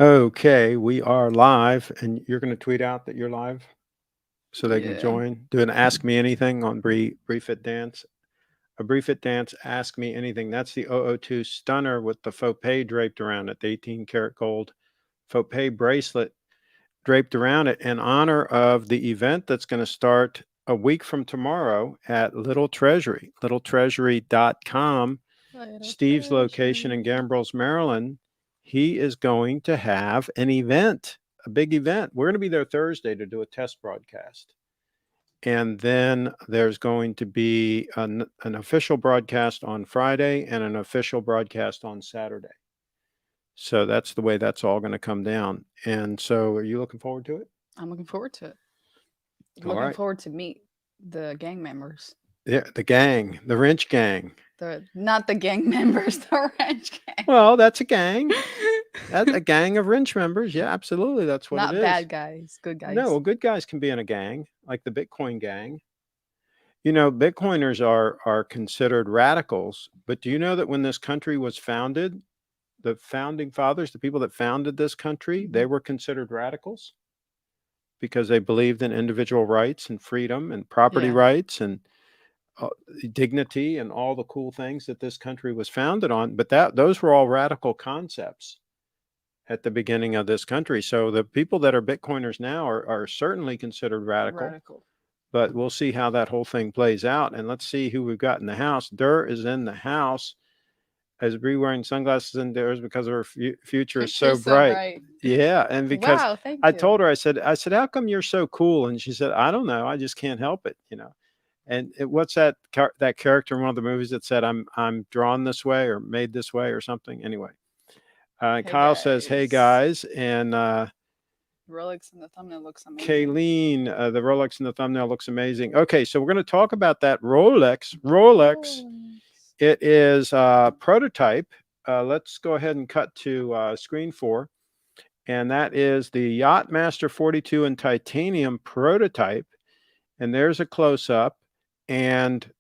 Okay, we are live, and you're going to tweet out that you're live so they can Yeah. join. Do an Ask Me Anything on Brief It Dance. A Brief It Dance, Ask Me Anything. That's the 002 stunner with the faux pay draped around it, the 18 karat gold faux pay bracelet draped around it in honor of the event that's going to start a week from tomorrow at Little Treasury, littletreasury.com. Little Steve's location in treasure. Gambrills, Maryland. He is going to have an event, a big event. We're going to be there Thursday to do a test broadcast. And then there's going to be an official broadcast on Friday and an official broadcast on Saturday. So that's the way that's all going to come down. And so are you looking forward to it? I'm looking forward to it. I'm All looking right. forward to meet the gang members. Yeah, the gang, the wrench gang. The not the gang members, the ranch gang. Well, that's a gang. That's a gang of wrench members. Yeah, absolutely. That's what it Not is. bad guys, good No, guys. well, good guys can be in a gang, like the Bitcoin gang. You know, Bitcoiners are considered radicals, but do you know that when this country was founded, the founding fathers, the people that founded this country, Mhm. they were considered radicals because they believed in individual rights and freedom and property Yeah. rights and uh, dignity and all the cool things that this country was founded on. But that those were all radical concepts at the beginning of this country. So the people that are Bitcoiners now are certainly considered radical, Radical. but we'll see how that whole thing plays out. And let's see who we've got in the house. Durr is in the house. As Bree wearing sunglasses indoors because her future is so Future's so bright. bright. Yeah, and because Wow, thank I you. told her, I said, how come you're so cool? And she said, I don't know, I just can't help it, you know. And what's that character in one of the movies that said, I'm drawn this way or made this way or something? Anyway, Hey Kyle says, hey guys. guys, and Rolex in the thumbnail looks amazing. Kayleen, the Rolex in the thumbnail looks amazing. Okay, so we're going to talk about that Rolex. Rolex, Rolex. it is a prototype. Let's go ahead and cut to screen 4. And that is the Yacht-Master 42 in titanium prototype. And there's a close-up. And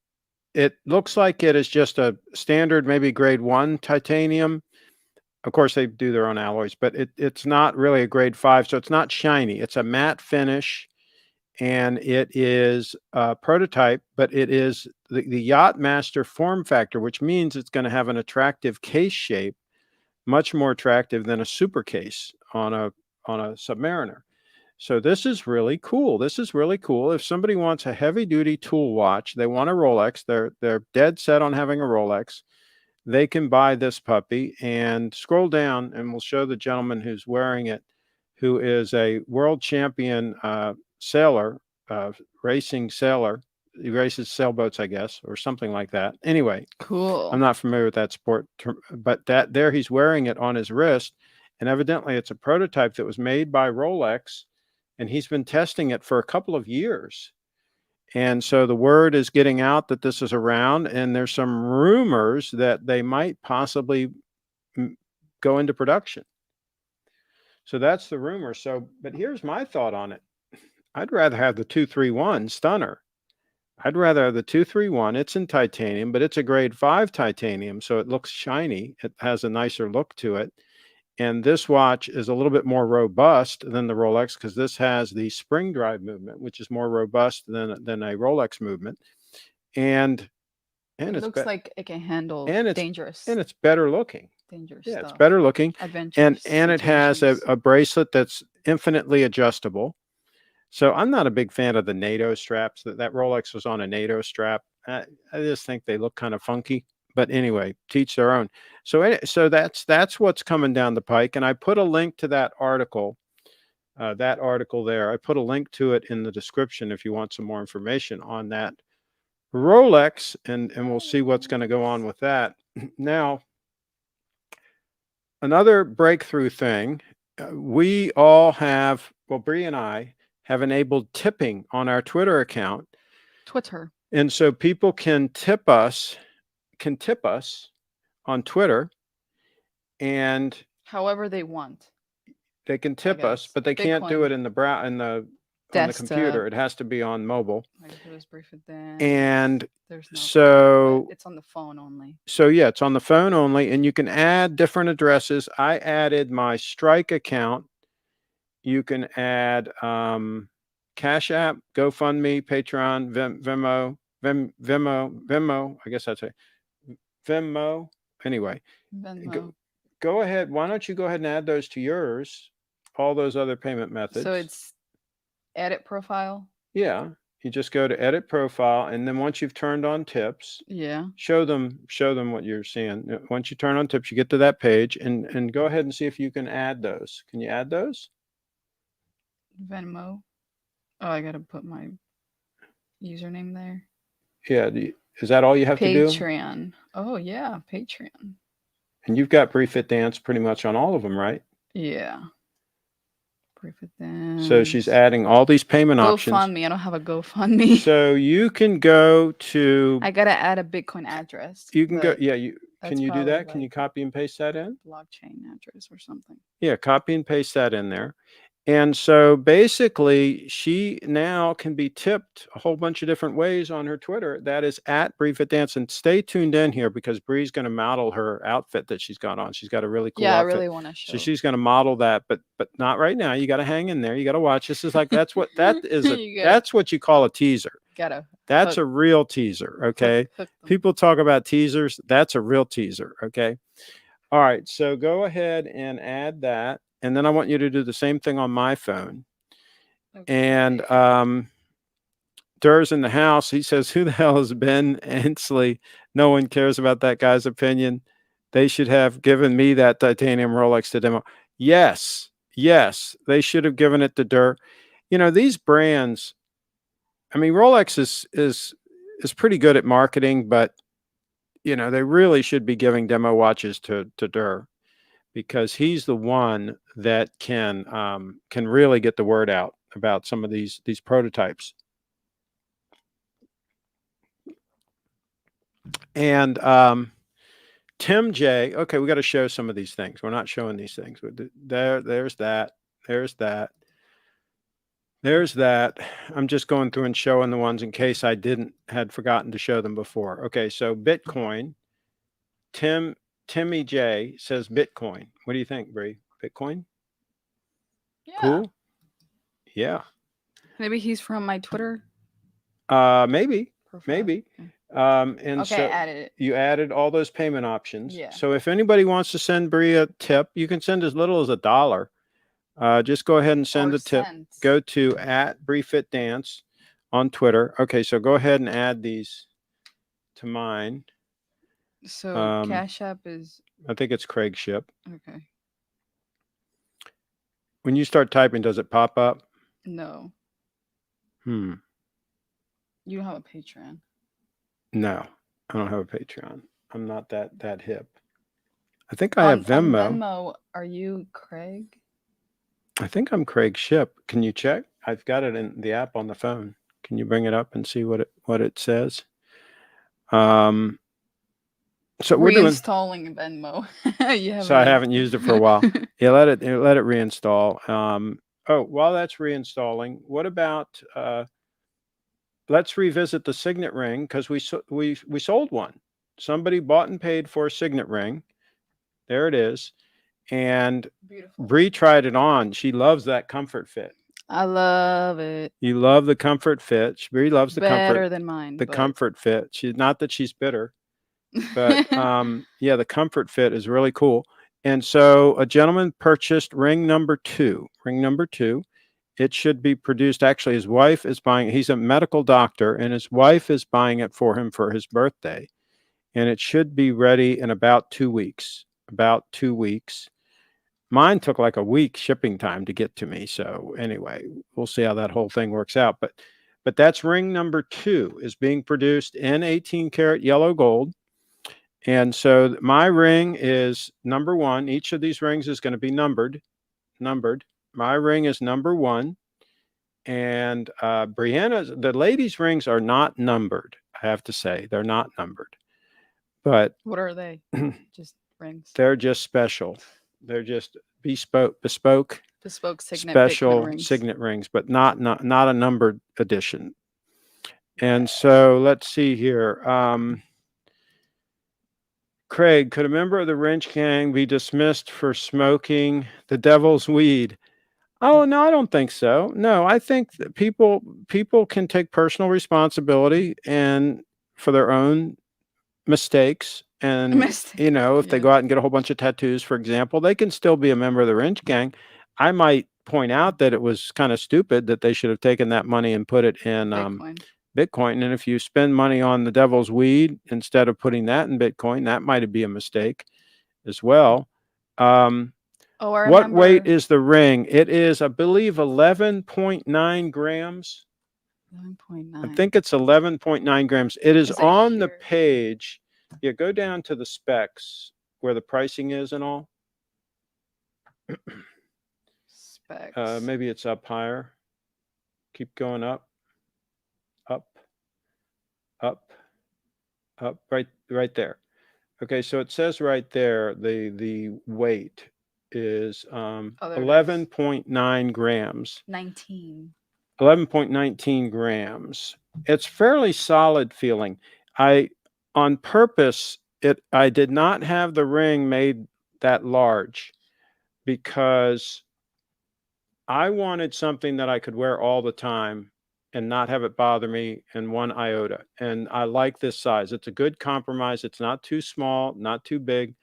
it looks like it is just a standard, maybe grade 1 titanium. Of course, they do their own alloys, but it's not really a grade 5, so it's not shiny. It's a matte finish, and it is a prototype, but it is the Yacht-Master form factor, which means it's going to have an attractive case shape, much more attractive than a super case on a Submariner. So this is really cool. This is really cool. If somebody wants a heavy duty tool watch, they want a Rolex, they're dead set on having a Rolex, they can buy this puppy and scroll down and we'll show the gentleman who's wearing it, who is a world champion sailor, racing sailor. He races sailboats, I guess, or something like that. Anyway, I'm Cool. not familiar with that sport, but that there he's wearing it on his wrist, and evidently it's a prototype that was made by Rolex, and he's been testing it for a couple of years. And so the word is getting out that this is around, and there's some rumors that they might possibly go into production. So that's the rumor. So, but here's my thought on it. I'd rather have the 231 Stunner. I'd rather have the 231. It's in titanium, but it's a grade 5 titanium, so it looks shiny. It has a nicer look to it. And this watch is a little bit more robust than the Rolex because this has the spring drive movement, which is more robust than a Rolex movement. And and It it's looks be- like it can handle and it's dangerous, and it's better looking. dangerous Yeah, it's stuff, better looking, adventurous and it has situations. a bracelet that's infinitely adjustable. So I'm not a big fan of the NATO straps. That Rolex was on a NATO strap. I just think they look kind of funky. But anyway, teach their own. So that's what's coming down the pike. And I put a link to that article there. I put a link to it in the description if you want some more information on that Rolex, and we'll see what's going to go on with that. Now, another breakthrough thing, we all have, well, Bree and I have enabled tipping on our Twitter account. Twitter. And so people can tip us on Twitter, and However they want, they can I tip us, guess. but they can't do Bitcoin. it in the on the computer. It has to be on mobile. Like if it was brief then. And there's no so it's on the phone only. So yeah, it's on the phone only, and you can add different addresses. I added my Strike account. You can add Cash App, GoFundMe, Patreon, Venmo. I guess that's it. Venmo. Anyway, Venmo. Go ahead. Why don't you go ahead and add those to yours? All those other payment methods. So it's edit profile. Yeah. You just go to edit profile, and then once you've turned on tips, show them what you're seeing. Once you turn on tips, you get to that page, and go ahead and see if you can add those. Can you add those? Venmo. Oh, I gotta put my username there. Yeah. Is that all you have to do? Patreon. Oh yeah, Patreon. And you've got Briefit Dance pretty much on all of them, right? Yeah. So she's adding all these payment options. GoFundMe. I don't have a GoFundMe. So you can go to. I gotta add a Bitcoin address. You can go. Yeah. Can you do that? Can you copy and paste that in? Blockchain address or something. Yeah. Copy and paste that in there. And so basically, she now can be tipped a whole bunch of different ways on her Twitter. That is at Briefit Dance. And stay tuned in here because Bree's going to model her outfit that she's got on. She's got a really cool outfit. I really want to show. So she's going to model that, but not right now. You got to hang in there. You got to watch. This is like that's what you call a teaser. That's a real teaser. Okay. People talk about teasers. That's a real teaser. Okay. All right. So go ahead and add that. And then I want you to do the same thing on my phone. Okay. And Durr's in the house. He says, who the hell is Ben Hensley? No one cares about that guy's opinion. They should have given me that titanium Rolex to demo. Yes, they should have given it to Durr. You know, these brands, I mean, Rolex is pretty good at marketing, but, you know, they really should be giving demo watches to Durr, because he's the one that can really get the word out about some of these prototypes. And Tim J. Okay, we got to show some of these things. We're not showing these things. There's that. I'm just going through and showing the ones in case I had forgotten to show them before. Okay, so Bitcoin. Timmy J says Bitcoin. What do you think, Bree? Bitcoin? Yeah. Cool. Yeah. Maybe he's from my Twitter. Maybe. Profile. Maybe. And okay, so added it. You added all those payment options. Yeah. So if anybody wants to send Bree a tip, you can send as little as $1. Just go ahead and send a tip. Go to @BreeFitDance on Twitter. Okay, so go ahead and add these to mine. So Cash App is. I think it's CraigShip. Okay. When you start typing, does it pop up? No. You don't have a Patreon. No, I don't have a Patreon. I'm not that hip. I think I have Venmo. On Venmo, are you Craig? I think I'm CraigShip. Can you check? I've got it in the app on the phone. Can you bring it up and see what it says? So we're reinstalling Venmo. I haven't used it for a while. Yeah, let it reinstall. While that's reinstalling, what about let's revisit the signet ring, because we sold one. Somebody bought and paid for a signet ring. There it is. And beautiful. Bree tried it on. She loves that comfort fit. I love it. You love the comfort fit. Bree loves the comfort. Better than mine. Comfort fit. She's not that she's bitter. But yeah, the comfort fit is really cool. And so a gentleman purchased ring number 2. It should be produced. Actually, his wife is buying. He's a medical doctor, and his wife is buying it for him for his birthday. And it should be ready in about 2 weeks. Mine took like a week shipping time to get to me. So anyway, we'll see how that whole thing works out. But that's ring number 2 is being produced in 18 karat yellow gold. And so my ring is number 1. Each of these rings is going to be numbered. My ring is number 1. And Brianna's, the ladies' rings are not numbered. I have to say, they're not numbered. But what are they? Just rings. They're just special. They're just bespoke Bespoke signet Bitcoin special rings. signet rings, but not a numbered edition. And so let's see here. Craig, could a member of the Wrench Gang be dismissed for smoking the devil's weed? Oh, no, I don't think so. No, I think that people can take personal responsibility and for their own mistakes. And, Mistake. if they Yeah. go out and get a whole bunch of tattoos, for example, they can still be a member of the Wrench Gang. I might point out that it was kind of stupid that they should have taken that money and put it in Bitcoin. Bitcoin. And if you spend money on the devil's weed instead of putting that in Bitcoin, that might be a mistake as well. Oh, I What weight remember. is the ring? It is, I believe, 11.9 grams. I 11.9. think it's 11.9 grams. It is Is it on the here? page. Yeah, go down to the specs where the pricing is and all. Specs. Maybe it's up higher. Keep going up, up, up, up, right there. Okay, so it says right there the weight is Oh, there it is. 11.9 grams. 19. 11.19 grams. It's fairly solid feeling. On purpose, I did not have the ring made that large because I wanted something that I could wear all the time and not have it bother me in one iota. And I like this size. It's a good compromise. It's not too small, not too big,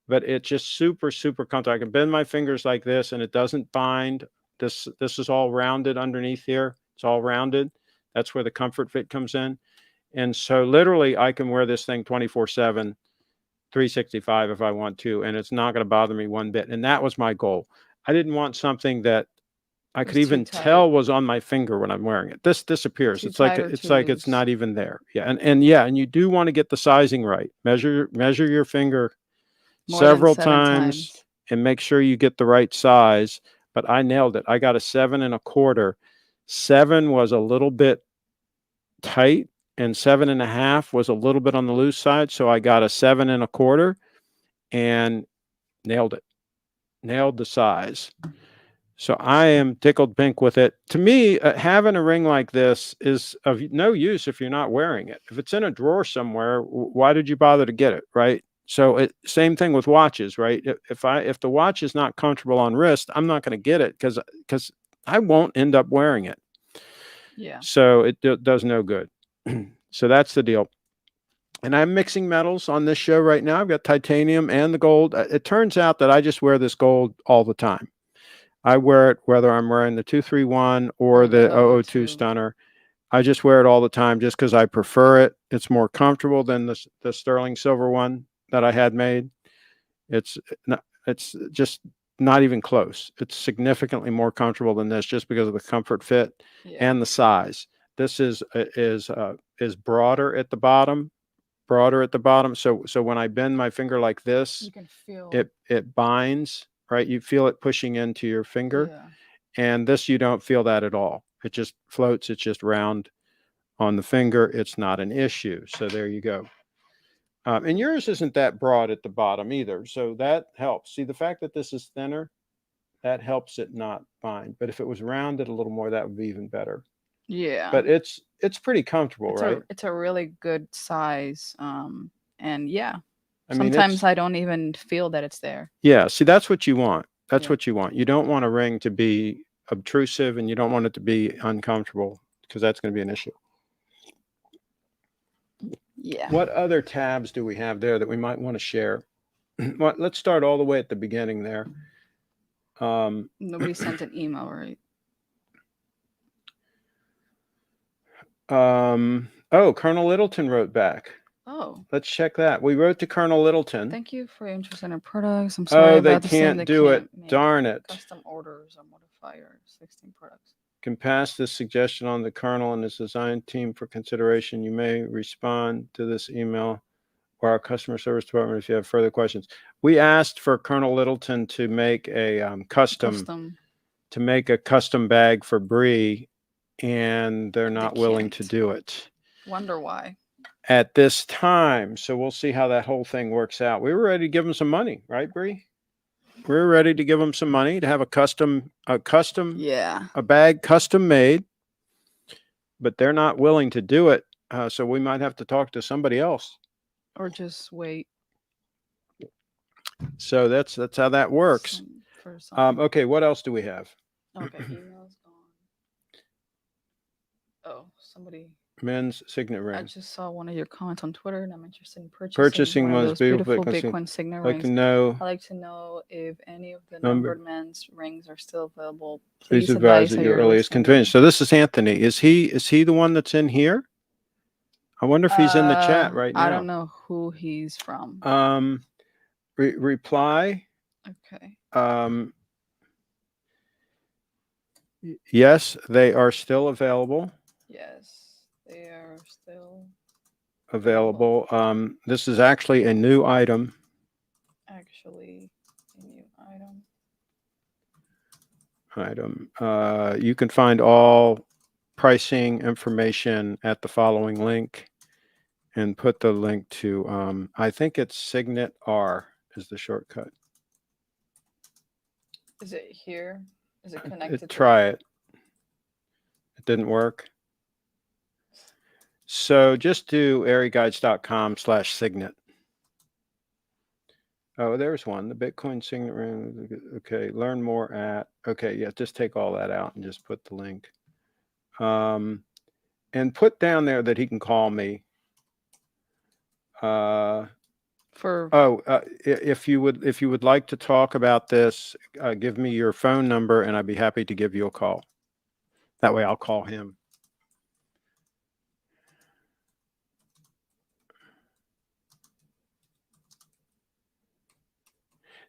but it's just super, super comfortable. I can bend my fingers like this and it doesn't bind. This is all rounded underneath here. It's all rounded. That's where the comfort fit comes in. And so literally I can wear this thing 24/7, 365 if I want to, and it's not going to bother me one bit. And that was my goal. I didn't want something that I It could was too even tight. tell was on my finger when I'm wearing it. This disappears. Too It's like tight or it's too like it's loose. not even there. Yeah, and you do want to get the sizing right. Measure your finger More than several 7 times times. and make sure you get the right size. But I nailed it. I got a 7 1/4. 7 was a little bit tight, and 7 1/2 was a little bit on the loose side. So I got a 7 1/4 and nailed it. Nailed the size. So I am tickled pink with it. To me, having a ring like this is of no use if you're not wearing it. If it's in a drawer somewhere, why did you bother to get it, right? So same thing with watches, right? If the watch is not comfortable on wrist, I'm not going to get it because I won't end up wearing it. Yeah. So it does no good. So that's the deal. And I'm mixing metals on this show right now. I've got titanium and the gold. It turns out that I just wear this gold all the time. I wear it whether I'm wearing the 231 or the 002 stunner. I just wear it all the time just because I prefer it. It's more comfortable than the sterling silver one that I had made. It's just not even close. It's significantly more comfortable than this just because of the comfort fit and the size. This is broader at the bottom, So when I bend my finger like this, You can feel it binds, right? You feel it pushing into your finger. Yeah. And this, you don't feel that at all. It just floats. It's just round on the finger. It's not an issue. So there you go. And yours isn't that broad at the bottom either. So that helps. See, the fact that this is thinner, that helps it not bind. But if it was rounded a little more, that would be even better. Yeah. But it's pretty comfortable, right? It's a really good size. And yeah. I mean, Sometimes I don't even feel that it's there. Yeah. See, that's what you want. That's Yeah. what you want. You don't want a ring to be obtrusive and you don't want it to be uncomfortable because that's going to be an issue. Yeah. What other tabs do we have there that we might want to share? Well, let's start all the way at the beginning there. Nobody sent an email, right? Colonel Littleton wrote back. Oh. Let's check that. We wrote to Colonel Littleton. Thank you for your interest in our products. I'm sorry about they can't do it. Darn it. Custom orders or modifier 16 products. Can pass this suggestion on the Colonel and his design team for consideration. You may respond to this email or our customer service department if you have further questions. We asked for Colonel Littleton to make a custom bag for Bree, and they're not willing to do it. Wonder why. At this time. So we'll see how that whole thing works out. We were ready to give them some money, right, Bree? We're ready to give them some money to have a Yeah. bag custom made, but they're not willing to do it. So we might have to talk to somebody else. Or just wait So that's how that works. for some. Okay, what else do we have? Okay, email's gone. Oh, somebody. Men's signet I ring. just saw one of your comments on Twitter, and I'm interested in Purchasing one of one's those beautiful beautiful Bitcoin signet I'd like to rings. know I'd like to know if any of the number. numbered men's rings are still available. Please Please advise advise at at your your earliest earliest convenience. convenience. So this is Anthony. Is he the one that's in here? I wonder if he's in the chat right I don't now. know who he's from. Reply. Okay. Yes, they are still available. Yes, they are still Available. This is actually a new item. actually a new Item. You can find all pricing information at the following link, and put the link to. I think it's Signet R is the shortcut. Is it here? Is it connected? Try it. It didn't work. So just do airguides.com/signet. Oh, there's one. The Bitcoin signet ring. Okay, learn more at. Okay, yeah, just take all that out and just put the link. And put down there that he can call me. If you would like to talk about this, give me your phone number and I'd be happy to give you a call. That way I'll call him.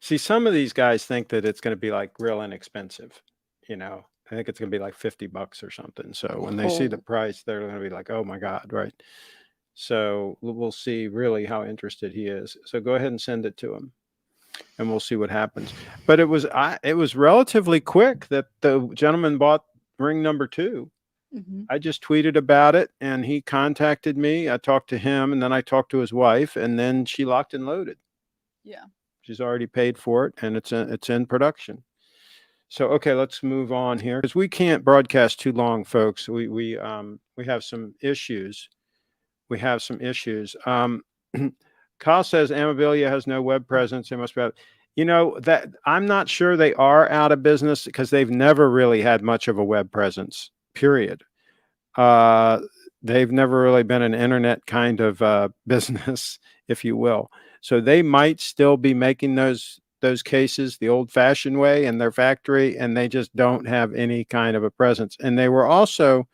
See, some of these guys think that it's going to be like real inexpensive. I think it's going to be like $50 or something. So when they see the price, they're going to be like, oh my God, right? So we'll see really how interested he is. So go ahead and send it to him and we'll see what happens. But it was relatively quick that the gentleman bought ring number 2. Mm-hmm. I just tweeted about it and he contacted me. I talked to him and then I talked to his wife and then she locked and loaded. Yeah. She's already paid for it and it's in production. So, okay, let's move on here because we can't broadcast too long, folks. We have some issues. Kyle says Amabilia has no web presence. They must be out. That I'm not sure they are out of business because they've never really had much of a web presence, period. They've never really been an internet kind of business, if you will. So they might still be making those cases the old-fashioned way in their factory, and they just don't have any kind of a presence. And they were also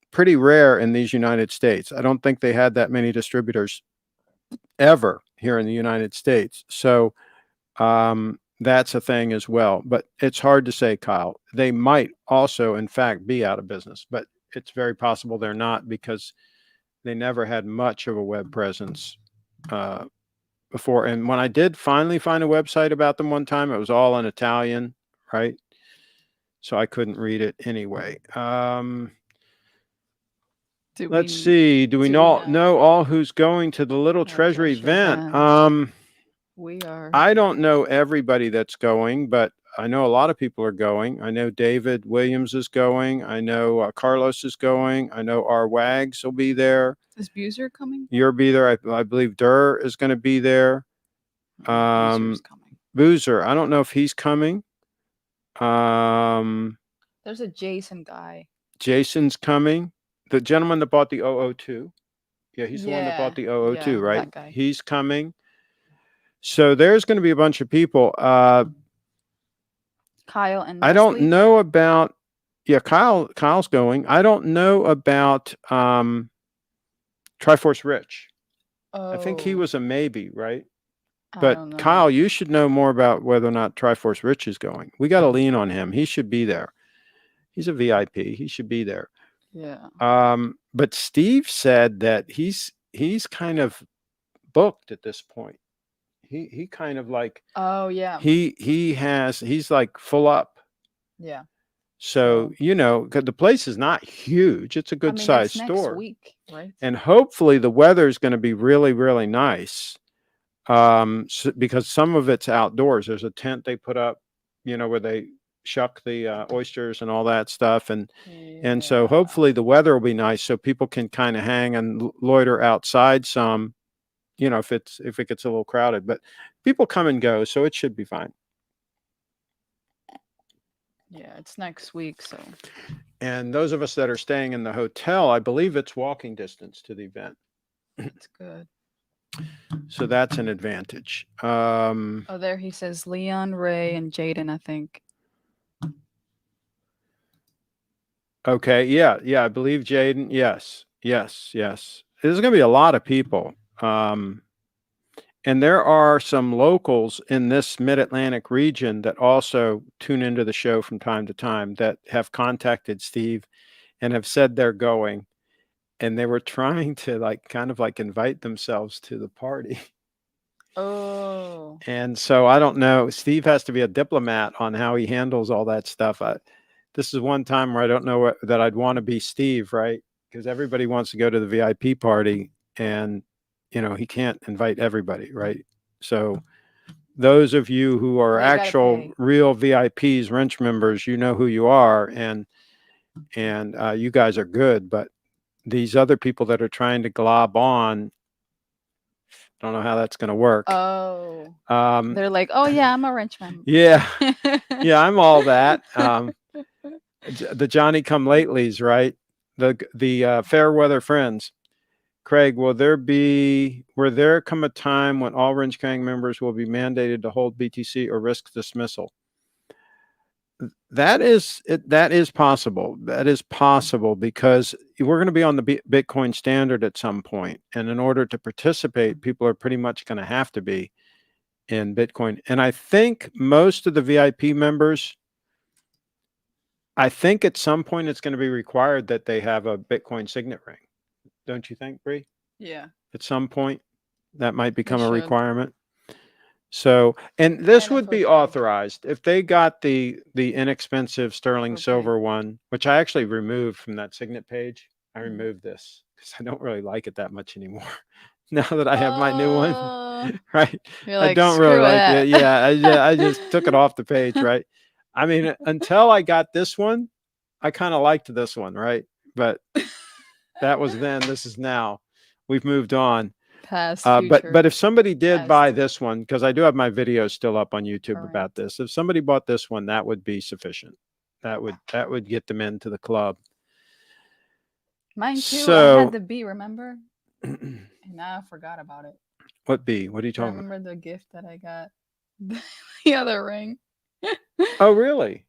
pretty rare in these United States. I don't think they had that many distributors ever here in the United States. So that's a thing as well. But it's hard to say, Kyle. They might also, in fact, be out of business, but it's very possible they're not because they never had much of a web presence before. And when I did finally find a website about them one time, it was all in Italian, right? So I couldn't read it anyway. Let's see. Do we know all who's going to the Little Treasure event? We are. I don't know everybody that's going, but I know a lot of people are going. I know David Williams is going. I know Carlos is going. I know our Wags will be there. Is Buser coming? You'll be there. I believe Durr is going to be there. Buser's coming. Boozer, I don't know if he's coming. There's a Jason guy. Jason's coming. The gentleman that bought the 002. Yeah, he's the one that bought the 002, right? That guy. He's coming. So there's going to be a bunch of people. Kyle and Nestle? I don't know about. Yeah, Kyle's going. I don't know about Triforce Rich. I think he was a maybe, right? But Kyle, you should know more about whether or not Triforce Rich is going. We got to lean on him. He should be there. He's a VIP. He should be there. Yeah. But Steve said that he's kind of booked at this point. He kind of like. Oh yeah. He's like full up. Yeah. So the place is not huge. It's a good sized store. Next week, right? And hopefully the weather is going to be really, really nice. because some of it's outdoors. There's a tent they put up, where they shuck the oysters and all that stuff, and so Yeah. hopefully the weather will be nice so people can kind of hang and loiter outside some, if it gets a little crowded, but people come and go, so it should be fine. Yeah, it's next week, so And those of us that are staying in the hotel, I believe it's walking distance to the event. that's good. So that's an advantage. Oh, there he says Leon, Ray, and Jaden, I think. Okay. Yeah. I believe Jaden. Yes. There's going to be a lot of people. And there are some locals in this mid-Atlantic region that also tune into the show from time to time that have contacted Steve and have said they're going. And they were trying to kind of invite themselves to the party. Oh. And so I don't know. Steve has to be a diplomat on how he handles all that stuff. This is one time where I don't know that I'd want to be Steve, right? Because everybody wants to go to the VIP party, and he can't invite everybody, right? So those of you who are Well, you gotta actual pay. real VIPs, wrench members, you know who you are, and you guys are good. But these other people that are trying to glob on, don't know how that's going to work. Oh. Um, They're like, oh yeah, I'm a wrench man. yeah, yeah, I'm all that. The Johnny come latelys, right? The fair weather friends. Craig, will there come a time when all Wrench Gang members will be mandated to hold BTC or risk dismissal? That is possible. That is possible because we're going to be on the Bitcoin standard at some point, and in order to participate, people are pretty much going to have to be in Bitcoin. And I think most of the VIP members, I think at some point it's going to be required that they have a Bitcoin signet ring. Don't you think, Bree? Yeah. At some point, that might become a should. requirement. So, and this And a would be foot card. authorized if they got the inexpensive sterling Okay. silver one, which I actually removed from that signet page. I Mhm. removed this because I don't really like it that much anymore. Now that I have my new one, right? You're I like, don't really "Screw like that." it. Yeah, I just took it off the page, right? I mean, until I got this one, I kind of liked this one, right? But that was then. This is now. We've moved on. Past, But future. if somebody did past. buy this one, because I do have my videos still up on YouTube Current. about this, if somebody bought this one, that would be sufficient. That would get them into the club. Mine too. So, I had the B, remember? And now I forgot about it. what B? What are you I talking about? remember the gift that I got. The other ring. Oh, really?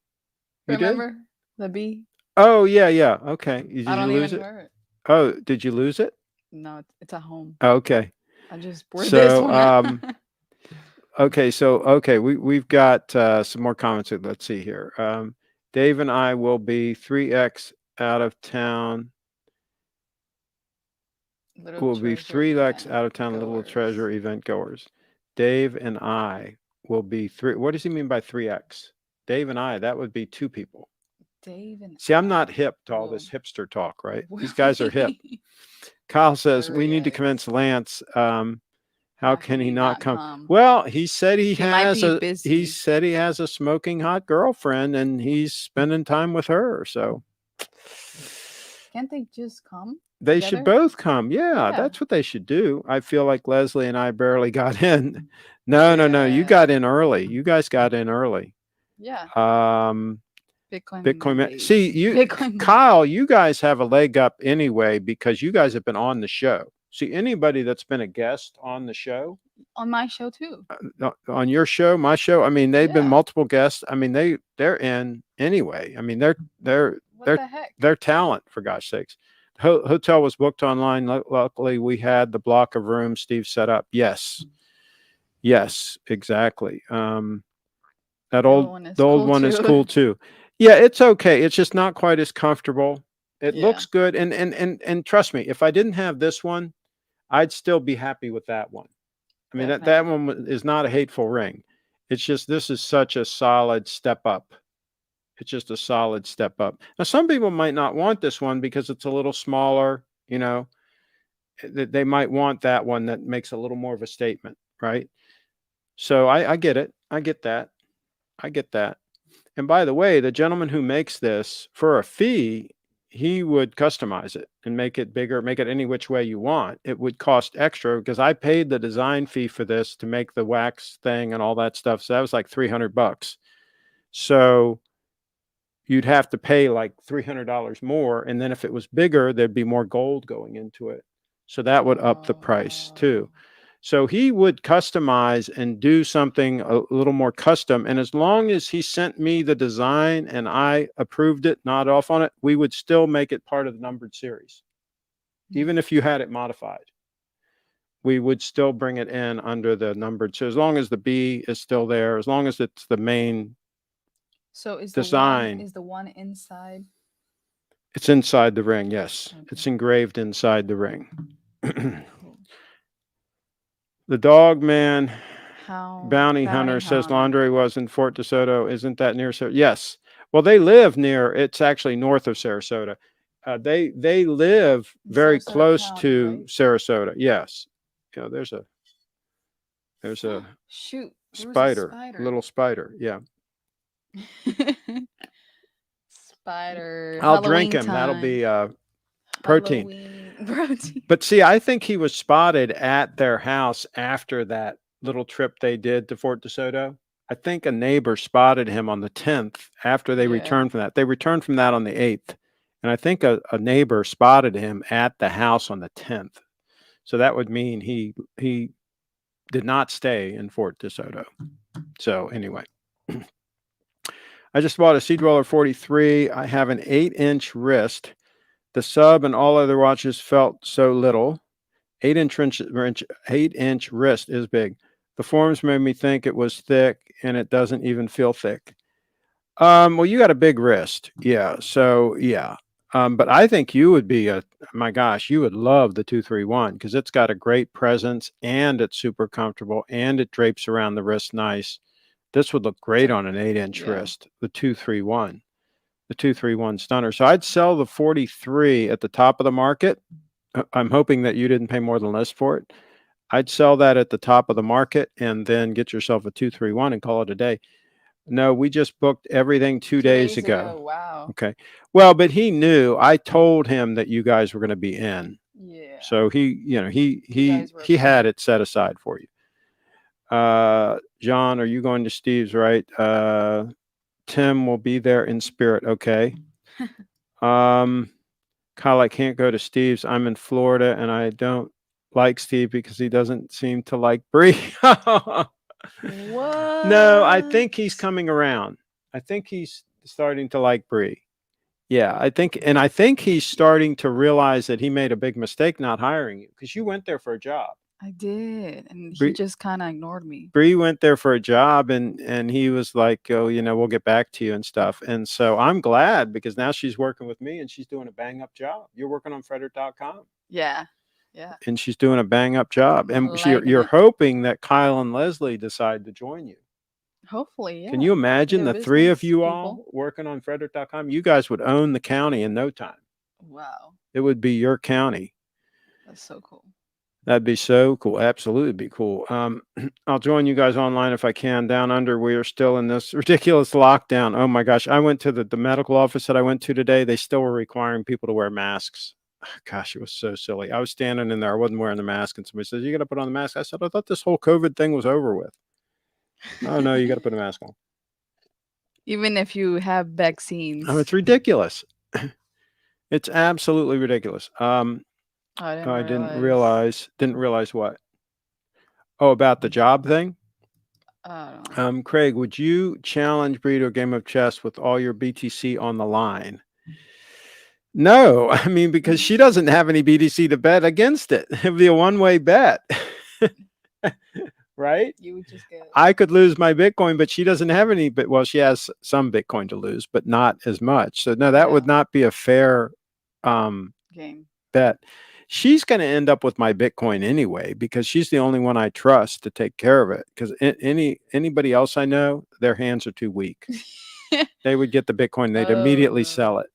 You did? Remember the B? Oh, yeah. Okay. Did I you don't lose even it? wear it. Oh, did you lose it? No, it's at home. Okay. I just wore this So, one. okay, we've got some more comments. Let's see here. Dave and I will be 3x out of town. Will be 3x out of town. Little Treasure event goers. Dave and I will be three. What does he mean by 3x? Dave and I. That would be two people. Dave and See, I'm not hip to all this hipster talk, right? These guys are hip. Kyle says we need to 3x. convince Lance. How can he not come? come? Well, he said he He might has be a busy. he said he has a smoking hot girlfriend and he's spending time with her. So Can't they just come? they should together? both come. Yeah, that's what they should do. I feel like Leslie and I barely got in. No. You got in early. You guys got in early. Yeah. Bitcoin. Mondays. See, Kyle, you guys have a leg up anyway because you guys have been on the show. See, anybody that's been a guest on the show, on my show too. On your show, my show. I mean, they've been multiple guests. I mean, they're in anyway. I mean, they're the heck? They're talent, for gosh sakes. Hotel was booked online. Luckily, we had the block of rooms Steve set up. Yes, exactly. The old one is cool too. Yeah, it's okay. It's just not quite as comfortable. It looks good, and trust me, if I didn't have this one, I'd still be happy with that one. I mean, that one is not a hateful ring. It's just this is such a solid step up. It's just a solid step up. Now, some people might not want this one because it's a little smaller. They might want that one that makes a little more of a statement. right? So I get it. I get that. I get that. And by the way, the gentleman who makes this for a fee, he would customize it and make it bigger, make it any which way you want. It would cost extra because I paid the design fee for this to make the wax thing and all that stuff. So that was like $300. So you'd have to pay like $300 more. And then if it was bigger, there'd be more gold going into it. So that would up the price too. So he would customize and do something a little more custom. And as long as he sent me the design and I approved it, nod off on it, we would still make it part of the numbered series. Even if you had it modified, we would still bring it in under the numbered. So as long as the B is still there, as long as it's the main So is design. the one inside? It's inside the ring, yes. Okay. It's engraved inside the ring. Cool. The Dog Man Bounty Bounty Hunter says Laundry was in Fort DeSoto. Isn't that near Sarasota? Yes. Well, they live near, it's actually north of Sarasota. They live In very Sarasota close County, to right? Sarasota. Yes. You know, there's a Shoot, there was a spider, little spider. Yeah. Spider. I'll drink Halloween him. That'll time. be protein. Halloween protein. But see, I think he was spotted at their house after that little trip they did to Fort DeSoto. I think a neighbor spotted him on the 10th after they Yeah. returned from that. They returned from that on the 8th. And I think a neighbor spotted him at the house on the 10th. So that would mean he did not stay in Fort DeSoto. So anyway, I just bought a Seed Roller 43. I have an 8-inch wrist. The sub and all other watches felt so little. 8-inch wrist is big. The forms made me think it was thick, and it doesn't even feel thick. Well, you got a big wrist, yeah. So yeah, but I think you would be my gosh, you would love the 231 because it's got a great presence and it's super comfortable and it drapes around the wrist nice. This would look great on an 8-inch wrist. The 231. The 231 Stunner. So I'd sell the 43 at the top of the market. I'm hoping that you didn't pay more than list for it. I'd sell that at the top of the market and then get yourself a 231 and call it a day. No, we just booked everything 2 days ago. Wow. Okay. Well, but he knew. I told him that you guys were going to be in. Yeah. So he had it set aside for you. John, are you going to Steve's, right? Tim will be there in spirit. Okay. Kyle, I can't go to Steve's. I'm in Florida and I don't like Steve because he doesn't seem to like Bree. What? No, I think he's coming around. I think he's starting to like Bree. Yeah, I think he's starting to realize that he made a big mistake not hiring you because you went there for a job. I did, and he Bree- just kind of ignored me. Bree went there for a job and he was like, oh, we'll get back to you and stuff. And so I'm glad because now she's working with me and she's doing a bang up job. You're working on Frederick.com. Yeah. Yeah. And she's doing a bang up job. And you're hoping that Kyle and Leslie decide to join you. Hopefully, yeah. Can you imagine the three of you all working on Frederick.com? You guys would own the county in no time. Wow. It would be your county. That's so cool. That'd be so cool. Absolutely be cool. I'll join you guys online if I can. Down under, we are still in this ridiculous lockdown. Oh my gosh. I went to the medical office that I went to today. They still were requiring people to wear masks. Gosh, it was so silly. I was standing in there. I wasn't wearing the mask. And somebody says, you got to put on the mask. I said, I thought this whole COVID thing was over with. Oh, no, you got to put a mask on. Even if you have vaccines. Oh, it's ridiculous. It's absolutely ridiculous. I didn't realize. Didn't realize what? Oh, about the job thing? Craig, would you challenge Bree to a game of chess with all your BTC on the line? No, I mean, because she doesn't have any BTC to bet against it. It would be a one-way bet. Right? You would just get. I could lose my Bitcoin, but she doesn't have any. But well, she has some Bitcoin to lose, but not as much. So no, that would not be a fair game bet. She's going to end up with my Bitcoin anyway because she's the only one I trust to take care of it. Because anybody else I know, their hands are too weak. They would get the Bitcoin, they'd immediately sell it,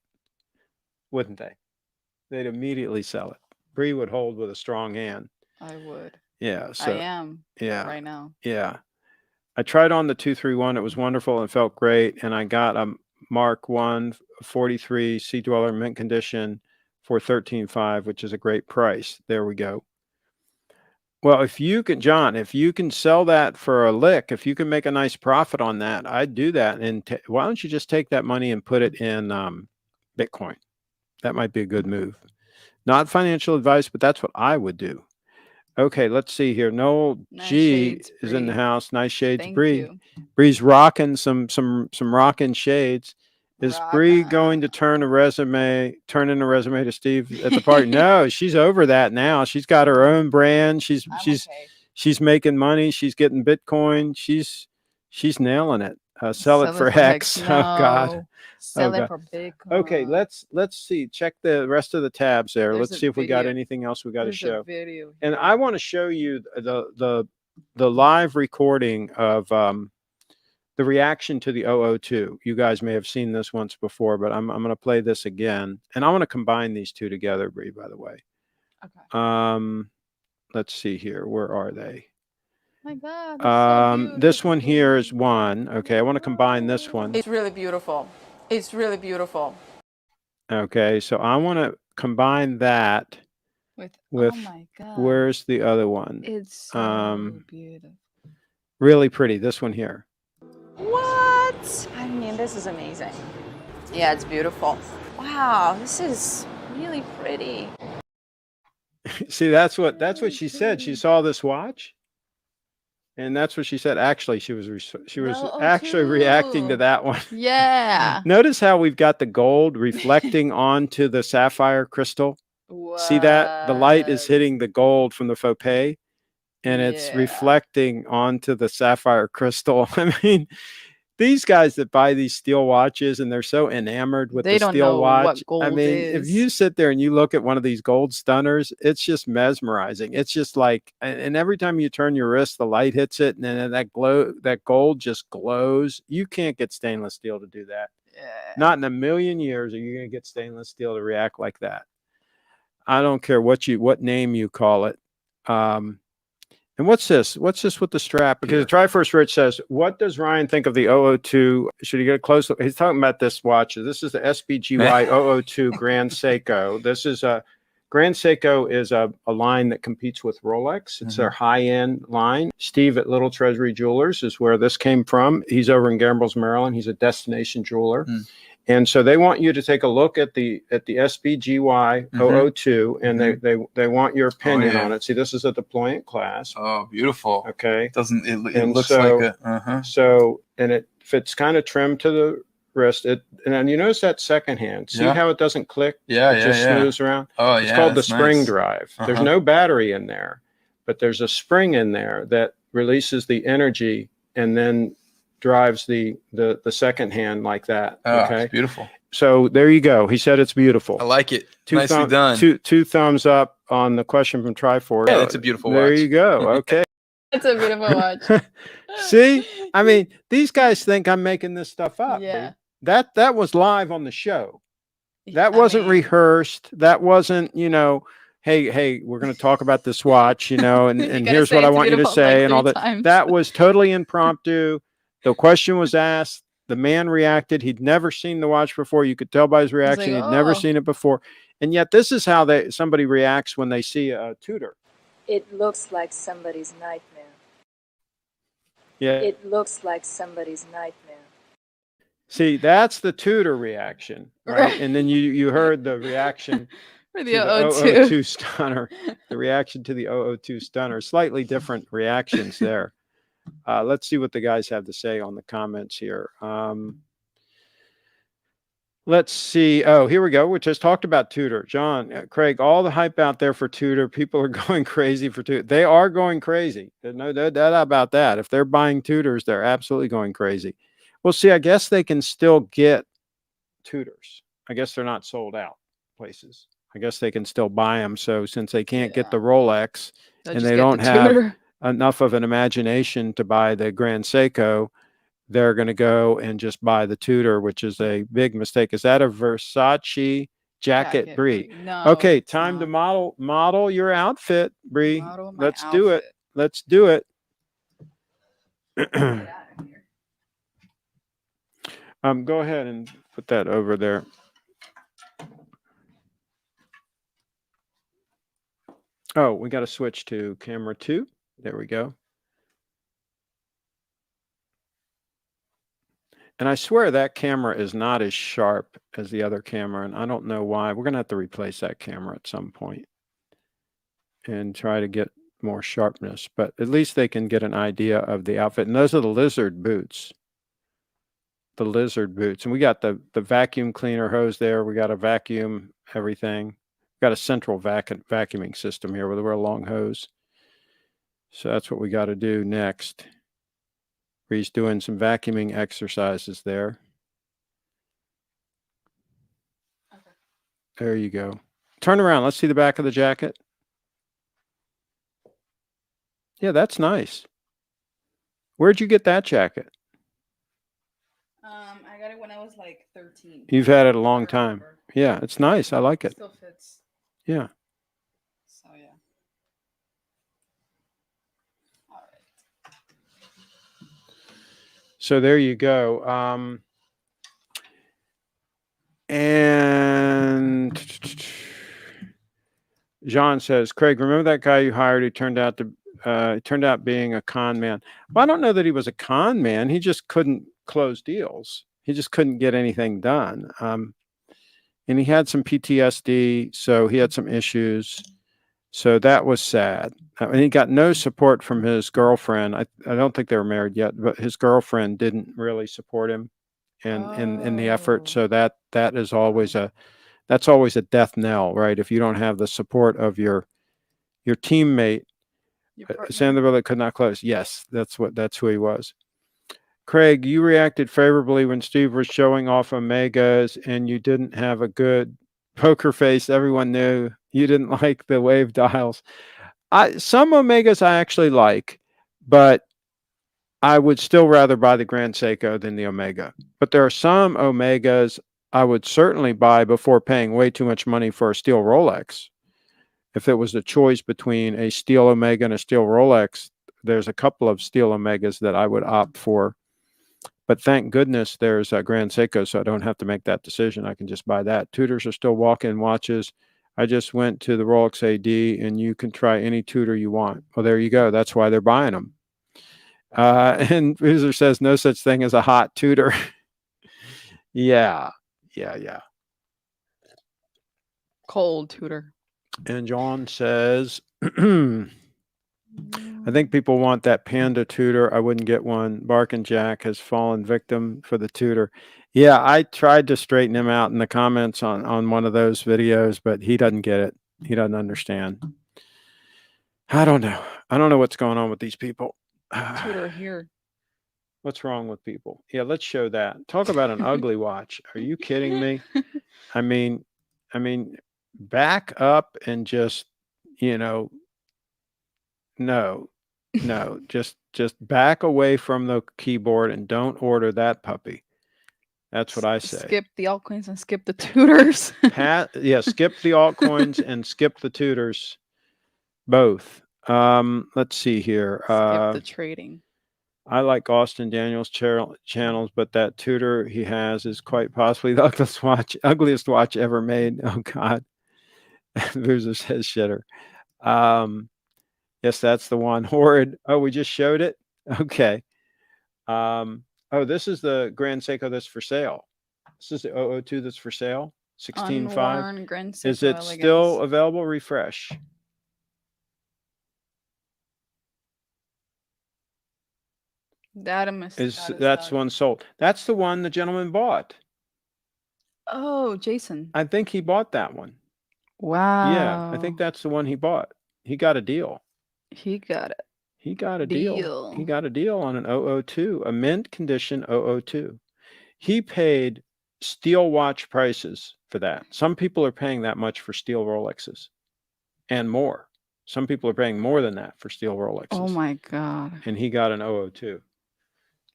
wouldn't they? They'd immediately sell it. Bree would hold with a strong hand. I would. Yeah. I So am yeah, right now. yeah. I tried on the 231. It was wonderful and felt great. And I got a Mark 1 43 Sea Dweller mint condition for 13.5, which is a great price. There we go. Well, if you can, John, if you can sell that for a lick, if you can make a nice profit on that, I'd do that. And why don't you just take that money and put it in Bitcoin? That might be a good move. Not financial advice, but that's what I would do. Okay, let's see here. Noel Nice G shades, is in the Bree. house. Nice shades, Thank Bree. you. Bree's rocking some rocking shades. Is Rock Bree going to on. turn in a resume to Steve at the party? No, she's over that now. She's got her own brand. I'm okay. She's making money. She's getting Bitcoin. She's nailing it. Sell it for X. Oh God. No. Oh Sell it God. for Bitcoin. Okay, let's see. Check the rest of the tabs there. There's Let's a see if we got video. anything else we got to There's show. a video And here. I want to show you the live recording of the reaction to the 002. You guys may have seen this once before, but I'm going to play this again, and I want to combine these two together, Bree. By the way, Okay. let's see here. Where are they? My God, that's so This one here is beautiful. one. Okay, I want to combine this one. It's really beautiful. It's really beautiful. Okay, so I want to combine that with with oh my God. where's the other one? It's so beautiful. Really pretty. This one here. What? I mean, this is amazing. Yeah, it's beautiful. Wow, this is really pretty. See, that's what she said. She saw this watch, and that's what she said. Actually, she was actually reacting to that one. Yeah. Notice how we've got the gold reflecting onto the sapphire crystal. See that? The light is hitting the gold from the faux pay, and it's reflecting onto the sapphire crystal. I mean, these guys that buy these steel watches and they're so enamored with They the don't steel know watch. what gold I mean, if you sit there and you look at one of these gold stunners, it's just mesmerizing. It's just like, and every time you turn your wrist, the light hits it, and then that gold just glows. You can't get stainless steel to do that. Not in a million years are you going to get stainless steel to react like that. I don't care what name you call it. And what's this? What's this with the strap? Because the Tri-First Rich says, what does Ryan think of the 002? Should he get a close look? He's talking about this watch. This is the SPGY 002 Grand Seiko. This is a Grand Seiko is a line that competes with Rolex. It's their high-end line. Steve at Little Treasury Jewelers is where this came from. He's over in Gambles, Maryland. He's a destination jeweler. And so they want you to take a look at the SPGY 002, and they want your opinion on it. See, this is a deployant class. Oh, beautiful. Okay. It looks like a So, and it fits kind of trimmed to the wrist. And then you notice that second hand. See how it doesn't click? Yeah, it just smooths around. Oh, it's called the spring drive. There's no battery in there, but there's a spring in there that releases the energy and then drives the second hand like that. Okay, it's beautiful. So there you go. He said it's beautiful. I like it. Nicely done. Two thumbs up on the question from Triforce. Yeah, it's a beautiful watch. There you go. Okay. It's a beautiful watch. See, I mean, these guys think I'm making this stuff up. Yeah. Dude. That was live on the show. That wasn't rehearsed. That wasn't, hey, we're going to talk about this watch, and here's what I want you to say and all that. That was totally impromptu. The question was asked. The man reacted. He'd never seen the watch before. You could tell by his reaction. He'd never seen it before. And yet this is how somebody reacts when they see a Tudor. It looks like somebody's nightmare. Yeah. It looks like somebody's nightmare. See, that's the Tudor reaction, right? And then you heard the reaction for the 002 stunner. The reaction to the 002 stunner. Slightly different reactions there. Let's see what the guys have to say on the comments here. Let's see. Oh, here we go. We just talked about Tudor. John, Craig, all the hype out there for Tudor. People are going crazy for Tudor. They are going crazy. There's no doubt about that. If they're buying Tudors, they're absolutely going crazy. Well, see, I guess they can still get Tudors. I guess they're not sold out places. I guess they can still buy them. So since they can't get the Rolex and they don't have enough of an imagination to buy the Grand Seiko, they're going to go and just buy the Tudor, which is a big mistake. Is that a Versace jacket, Bree? No. Okay, time to model your outfit, Bree. Let's do it. let's do it. Go ahead and put that over there. Oh, we got to switch to camera 2. There we go. And I swear that camera is not as sharp as the other camera, and I don't know why. We're going to have to replace that camera at some point and try to get more sharpness, but at least they can get an idea of the outfit. And those are the lizard boots. The lizard boots. And we got the vacuum cleaner hose there. We got to vacuum everything. We got a central vacuuming system here with a real long hose. So that's what we got to do next. He's doing some vacuuming exercises there. Okay. There you go. Turn around. Let's see the back of the jacket. Yeah, that's nice. Where'd you get that jacket? I got it when I was like 13. You've had it a long time. Yeah, it's nice. I like it. Still fits. Yeah. So yeah. All right. So there you go. And John says, Craig, remember that guy you hired who turned out being a con man? Well, I don't know that he was a con man. He just couldn't close deals. He just couldn't get anything done. And he had some PTSD, so he had some issues. So that was sad. And he got no support from his girlfriend. I don't think they were married yet, but his girlfriend didn't really support him in the effort. So that is always that's always a death knell, right? If you don't have the support of your teammate, Sandra Bullock could not close. Yes, that's who he was. Craig, you reacted favorably when Steve was showing off Omegas, and you didn't have a good poker face. Everyone knew you didn't like the wave dials. Some Omegas I actually like, but I would still rather buy the Grand Seiko than the Omega. But there are some Omegas I would certainly buy before paying way too much money for a steel Rolex. If it was a choice between a steel Omega and a steel Rolex, there's a couple of steel Omegas that I would opt for. But thank goodness there's a Grand Seiko, so I don't have to make that decision. I can just buy that. Tudors are still walk-in watches. I just went to the Rolex AD, and you can try any Tudor you want. Well, there you go. That's why they're buying them. And User says no such thing as a hot Tudor. Yeah. Cold Tudor. And John says, I think people want that Panda Tudor. I wouldn't get one. Bark and Jack has fallen victim for the Tudor. Yeah, I tried to straighten him out in the comments on one of those videos, but he doesn't get it. He doesn't understand. I don't know. I don't know what's going on with these people. Tudor here. What's wrong with people? Yeah, let's show that. Talk about an ugly watch. Are you kidding me? I mean, back up and just, no, just back away from the keyboard and don't order that puppy. That's what I say. Skip the altcoins and skip the Tudors. Skip the altcoins and skip the Tudors. Both. Let's see here. Skip the trading. I like Austin Daniels channels, but that Tudor he has is quite possibly the ugliest watch ever made. Oh God. Boozer says shitter. Yes, that's the one. Horrid. Oh, we just showed it. Okay. Oh, this is the Grand Seiko that's for sale. This is the 002 that's for sale. 16.5. Is it still available? Refresh. That's one sold. That's the one the gentleman bought. Oh, Jason. I think he bought that one. Wow. Yeah, I think that's the one he bought. He got a deal. He got it. He got a deal. He got a deal on an 002, a mint condition 002. He paid steel watch prices for that. Some people are paying that much for steel Rolexes and more. Some people are paying more than that for steel Rolexes. Oh my God. And he got an 002.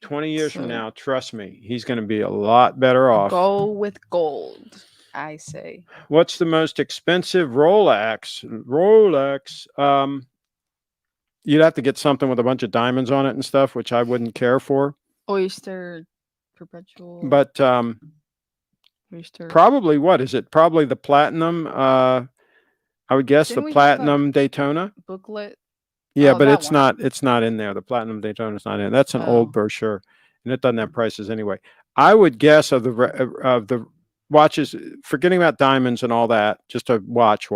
20 years from now, trust me, he's going to be a lot better off. Go with gold, I say. What's the most expensive Rolex? you'd have to get something with a bunch of diamonds on it and stuff, which I wouldn't care for. Oyster perpetual. But Oyster. probably, what is it? Probably the platinum. I would guess Didn't the we have a platinum Daytona. booklet. Yeah, Oh, but that it's one. not. It's not in there. The platinum Daytona is not in. That's an old Oh. brochure, and it doesn't have prices anyway. I would guess of the watches, forgetting about diamonds and all that, just a watch.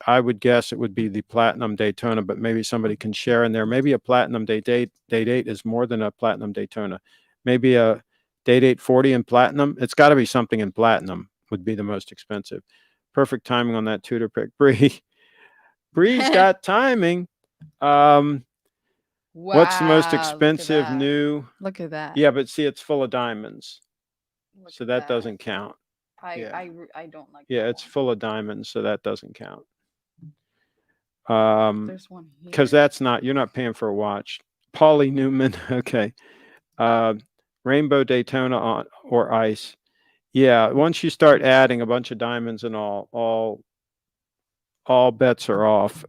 I would guess it would be the platinum Daytona, but maybe somebody can share in there. Maybe a platinum Day-Date is more than a platinum Daytona. Maybe a Day-Date 40 in platinum. It's got to be something in platinum. Would be the most expensive. Perfect timing on that Tudor pick, Bree. Bree's got timing. Wow. What's the most Look at expensive that. new? Look at that. Yeah, but see, it's full of diamonds, Look so at that doesn't count. I don't like. Yeah, that it's one. full of diamonds, so that doesn't count. There's one here. Because you're not paying for a watch. Paulie Newman, okay. Rainbow Daytona or ice. Yeah, once you start adding a bunch of diamonds and all bets are off.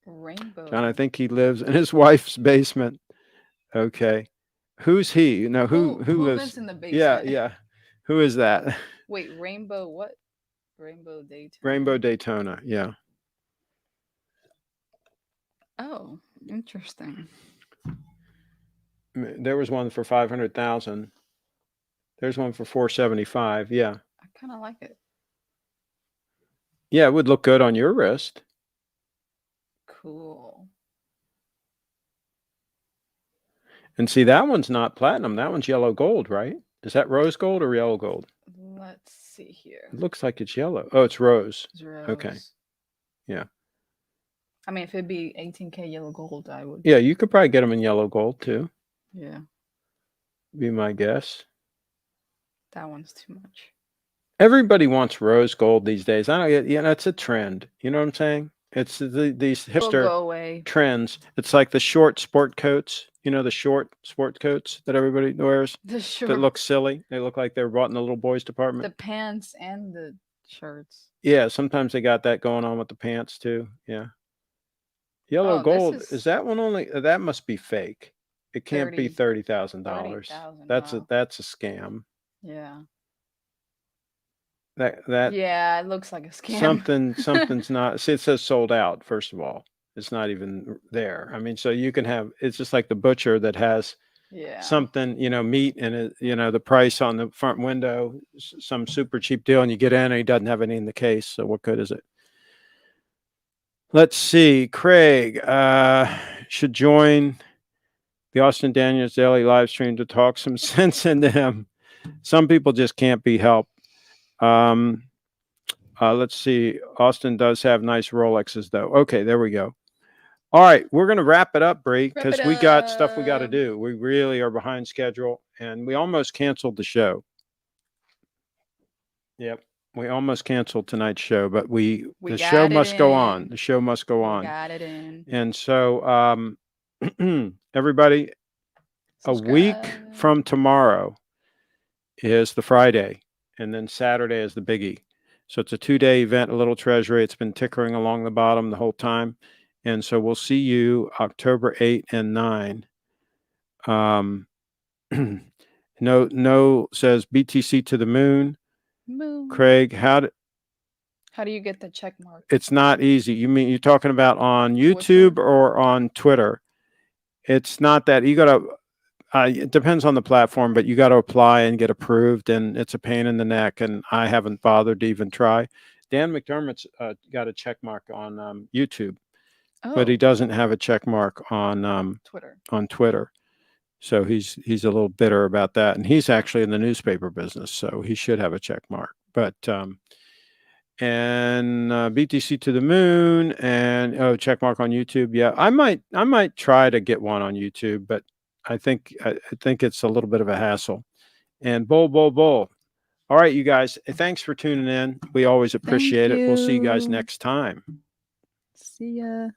Rainbow. John, I think he lives in his wife's basement. Okay. Who's he? No, who lives in the basement? Yeah. Who is that? Wait, rainbow what? Rainbow Daytona. Rainbow Daytona, yeah. Oh, interesting. There was one for 500,000. There's one for 475. Yeah. I kind of like it. Yeah, it would look good on your wrist. Cool. And see, that one's not platinum. That one's yellow gold, right? Is that rose gold or yellow gold? Let's see here. It looks like it's yellow. Oh, it's rose. It's rose. Okay. Yeah. I mean, if it'd be 18K yellow gold, I would. Yeah, you could probably get them in yellow gold too. Yeah. Be my guess. That one's too much. Everybody wants rose gold these days. I don't get, it's a trend. You know what I'm saying? It's these It'll hipster go away. trends. It's like the short sport coats, the short sport coats that everybody wears The shirt. that look silly. They look like they're bought in the little boys department. The pants and the shirts. Yeah, sometimes they got that going on with the pants too. Yeah. Yellow gold, is that one only? That must be fake. It can't be $30,000. That's wow. that's a scam. Yeah. That yeah, it looks like a scam. Something's not. See, it says sold out. First of all, it's not even there. I mean, so you can have. It's just like the butcher that has something, meat and it, the price on the front window, some super cheap deal, and you get in and he doesn't have any in the case. So what good is it? Let's see. Craig should join the Austin Daniels Daily live stream to talk some sense into him. Some people just can't be helped. Let's see. Austin does have nice Rolexes, though. Okay, there we go. All right, we're going to wrap it up, Bree, because we got stuff we got to do. We really are behind schedule, and we almost canceled the show. Yep, we almost canceled tonight's show, but the show must go on. The show must go on. Got it in. And so, everybody, Subscribe. A week from tomorrow is the Friday, and then Saturday is the biggie. So it's a 2-day event, a little treasury. It's been tickering along the bottom the whole time. And so we'll see you October 8 and 9. No says BTC to the moon. Craig, how do you get the check mark? It's not easy. You're talking about on YouTube or on Twitter? It's not that. You got to it depends on the platform, but you got to apply and get approved, and it's a pain in the neck, and I haven't bothered to even try. Dan McDermott's got a check mark on YouTube, but he doesn't have a check mark on Twitter. So he's a little bitter about that, and he's actually in the newspaper business, so he should have a check mark. But BTC to the moon and check mark on YouTube. Yeah, I might try to get one on YouTube, but I think it's a little bit of a hassle. And bull. All right, you guys. Thanks for tuning in. We always appreciate it. We'll see you guys next time. See ya.